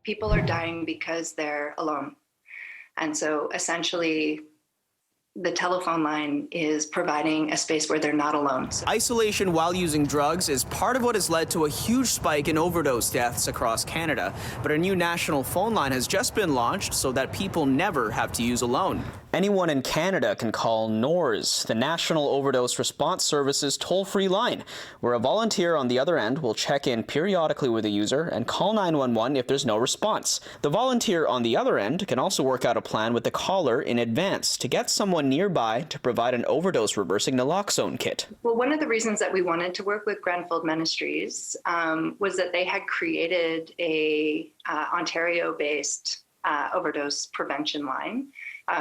People are dying because they're alone. And so essentially, the telephone line is providing a space where they're not alone. Isolation while using drugs is part of what has led to a huge spike in overdose deaths across Canada. But a new national phone line has just been launched so that people never have to use alone. Anyone in Canada can call NORS, the National Overdose Response Service's toll-free line, where a volunteer on the other end will check in periodically with a user and call 911 if there's no response. The volunteer on the other end can also work out a plan with the caller in advance to get someone nearby to provide an overdose reversing naloxone kit. Well, one of the reasons that we wanted to work with Grenfell Ministries was that they had created a Ontario-based overdose prevention line,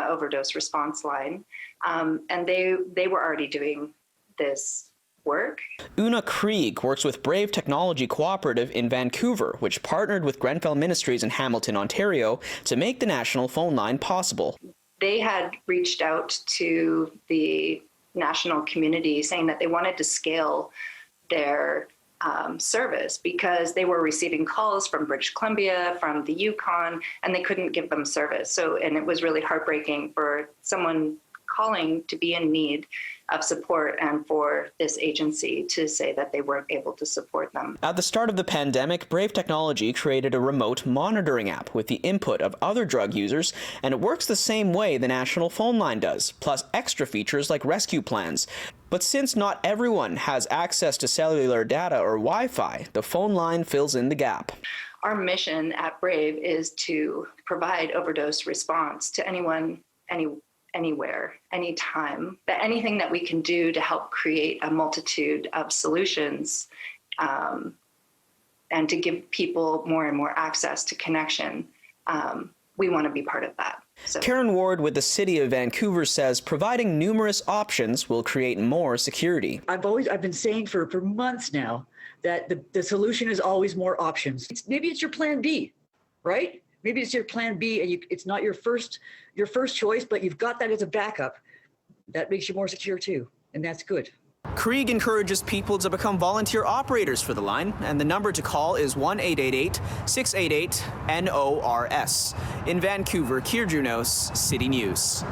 overdose response line, and they were already doing this work. Una Krieg works with Brave Technology Cooperative in Vancouver, which partnered with Grenfell Ministries in Hamilton, Ontario, to make the national phone line possible. They had reached out to the national community saying that they wanted to scale their service because they were receiving calls from British Columbia, from the Yukon, and they couldn't give them service. And it was really heartbreaking for someone calling to be in need of support and for this agency to say that they weren't able to support them. At the start of the pandemic, Brave Technology created a remote monitoring app with the input of other drug users, and it works the same way the national phone line does, plus extra features like rescue plans. But since not everyone has access to cellular data or Wi-Fi, the phone line fills in the gap. Our mission at Brave is to provide overdose response to anyone, anywhere, anytime, that anything that we can do to help create a multitude of solutions and to give people more and more access to connection, we want to be part of that. So. Karen Ward with the City of Vancouver says providing numerous options will create more security. I've been saying for months now that the solution is always more options. Maybe it's your plan B, right? Maybe it's your plan B and it's not your first choice, but you've got that as a backup. That makes you more secure too, and that's good. Krieg encourages people to become volunteer operators for the line, and the number to call is 1-888-688-NORS. In Vancouver, Kier Junos, City News.